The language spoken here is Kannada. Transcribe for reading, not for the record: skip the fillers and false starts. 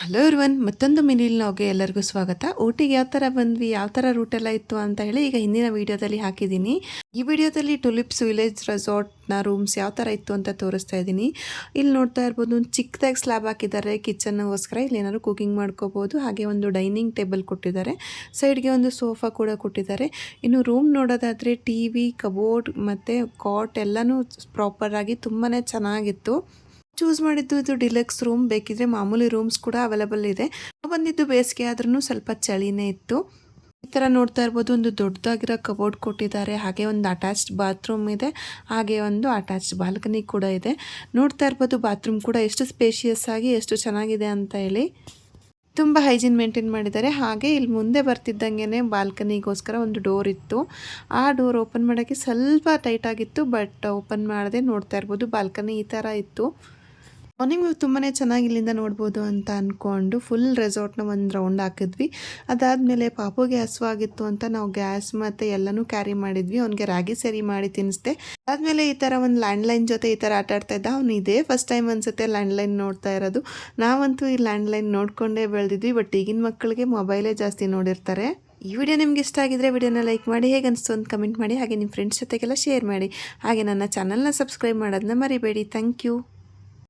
ಹಲೋ ಎವ್ರಿವನ್, ಮತ್ತೊಂದು ಮಿನಿ ವ್ಲಾಗ್ಗೆ ಎಲ್ಲರಿಗೂ ಸ್ವಾಗತ. ಊಟಿಗೆ ಯಾವ ಥರ ಬಂದ್ವಿ, ಯಾವ ಥರ ರೂಟ್ ಎಲ್ಲ ಇತ್ತು ಅಂತ ಹೇಳಿ ಈಗ ಹಿಂದಿನ ವೀಡಿಯೋದಲ್ಲಿ ಹಾಕಿದ್ದೀನಿ. ಈ ವಿಡಿಯೋದಲ್ಲಿ ಟುಲಿಪ್ಸ್ ವಿಲೇಜ್ ರೆಸಾರ್ಟ್ನ ರೂಮ್ಸ್ ಯಾವ ಥರ ಇತ್ತು ಅಂತ ತೋರಿಸ್ತಾ ಇದ್ದೀನಿ. ಇಲ್ಲಿ ನೋಡ್ತಾ ಇರ್ಬೋದು, ಒಂದು ಚಿಕ್ಕದಾಗಿ ಸ್ಲ್ಯಾಬ್ ಹಾಕಿದ್ದಾರೆ ಕಿಚನ್ಗೋಸ್ಕರ. ಇಲ್ಲಿ ಏನಾದ್ರು ಕುಕಿಂಗ್ ಮಾಡ್ಕೋಬೋದು. ಹಾಗೆ ಒಂದು ಡೈನಿಂಗ್ ಟೇಬಲ್ ಕೊಟ್ಟಿದ್ದಾರೆ, ಸೈಡ್ಗೆ ಒಂದು ಸೋಫಾ ಕೂಡ ಕೊಟ್ಟಿದ್ದಾರೆ. ಇನ್ನು ರೂಮ್ ನೋಡೋದಾದರೆ ಟಿ ವಿ, ಕಬೋರ್ಡ್ ಮತ್ತು ಕಾಟ್ ಎಲ್ಲನೂ ಪ್ರಾಪರಾಗಿ ತುಂಬಾ ಚೆನ್ನಾಗಿತ್ತು. ಚೂಸ್ ಮಾಡಿದ್ದು ಇದು ಡಿಲಕ್ಸ್ ರೂಮ್. ಬೇಕಿದ್ರೆ ಮಾಮೂಲಿ ರೂಮ್ಸ್ ಕೂಡ ಅವೈಲೇಬಲ್ ಇದೆ. ಬಂದಿದ್ದು ಬೇಸಿಗೆ ಆದ್ರೂ ಸ್ವಲ್ಪ ಚಳಿನೇ ಇತ್ತು. ಈ ಥರ ನೋಡ್ತಾ ಇರ್ಬೋದು, ಒಂದು ದೊಡ್ಡದಾಗಿರೋ ಕಬೋರ್ಡ್ ಕೊಟ್ಟಿದ್ದಾರೆ. ಹಾಗೆ ಒಂದು ಅಟ್ಯಾಚ್ಡ್ ಬಾತ್ರೂಮ್ ಇದೆ, ಹಾಗೆ ಒಂದು ಅಟ್ಯಾಚ್ಡ್ ಬಾಲ್ಕನಿ ಕೂಡ ಇದೆ. ನೋಡ್ತಾ ಇರ್ಬೋದು, ಬಾತ್ರೂಮ್ ಕೂಡ ಎಷ್ಟು ಸ್ಪೇಷಿಯಸ್ ಆಗಿ ಎಷ್ಟು ಚೆನ್ನಾಗಿದೆ ಅಂತ ಹೇಳಿ. ತುಂಬ ಹೈಜೀನ್ ಮೇಂಟೈನ್ ಮಾಡಿದ್ದಾರೆ. ಹಾಗೆ ಇಲ್ಲಿ ಮುಂದೆ ಬರ್ತಿದ್ದಂಗೆ ಬಾಲ್ಕನಿಗೋಸ್ಕರ ಒಂದು ಡೋರ್ ಇತ್ತು. ಆ ಡೋರ್ ಓಪನ್ ಮಾಡೋಕ್ಕೆ ಸ್ವಲ್ಪ ಟೈಟ್ ಆಗಿತ್ತು, ಬಟ್ ಓಪನ್ ಮಾಡದೆ ನೋಡ್ತಾ ಇರ್ಬೋದು ಬಾಲ್ಕನಿ ಈ ಥರ ಇತ್ತು. ಮಾರ್ನಿಂಗ್ ತುಂಬಾ ಚೆನ್ನಾಗಿ ಇಲ್ಲಿಂದ ನೋಡ್ಬೋದು ಅಂತ ಅಂದ್ಕೊಂಡು ಫುಲ್ ರೆಸಾರ್ಟ್ನ ಒಂದು ರೌಂಡ್ ಹಾಕಿದ್ವಿ. ಅದಾದಮೇಲೆ ಪಾಪುಗೆ ಹಸುವಾಗಿತ್ತು ಅಂತ ನಾವು ಗ್ಯಾಸ್ ಮತ್ತು ಎಲ್ಲನೂ ಕ್ಯಾರಿ ಮಾಡಿದ್ವಿ. ಅವ್ನಿಗೆ ರಾಗಿ ಸರಿ ಮಾಡಿ ತಿನ್ನಿಸ್ದೆ. ಅದಾದಮೇಲೆ ಈ ಥರ ಒಂದು ಲ್ಯಾಂಡ್ಲೈನ್ ಜೊತೆ ಈ ಥರ ಆಟಾಡ್ತಾ ಇದ್ದ. ಅವ್ನು ಇದೇ ಫಸ್ಟ್ ಟೈಮ್ ಅನಿಸುತ್ತೆ ಲ್ಯಾಂಡ್ಲೈನ್ ನೋಡ್ತಾ ಇರೋದು. ನಾವಂತೂ ಈ ಲ್ಯಾಂಡ್ಲೈನ್ ನೋಡಿಕೊಂಡೇ ಬೆಳೆದಿದ್ವಿ. ಬಟ್ ಈಗಿನ ಮಕ್ಕಳಿಗೆ ಮೊಬೈಲೇ ಜಾಸ್ತಿ ನೋಡಿರ್ತಾರೆ. ಈ ವಿಡಿಯೋ ನಿಮ್ಗೆ ಇಷ್ಟ ಆಗಿದ್ರೆ ವಿಡಿಯೋನ ಲೈಕ್ ಮಾಡಿ, ಹೇಗೆ ಅನಿಸ್ತು ಅಂತ ಕಮೆಂಟ್ ಮಾಡಿ. ಹಾಗೆ ನಿಮ್ಮ ಫ್ರೆಂಡ್ಸ್ ಜೊತೆಗೆಲ್ಲ ಶೇರ್ ಮಾಡಿ. ಹಾಗೆ ನನ್ನ ಚಾನಲ್ನ ಸಬ್ಸ್ಕ್ರೈಬ್ ಮಾಡೋದನ್ನ ಮರಿಬೇಡಿ. Thank you.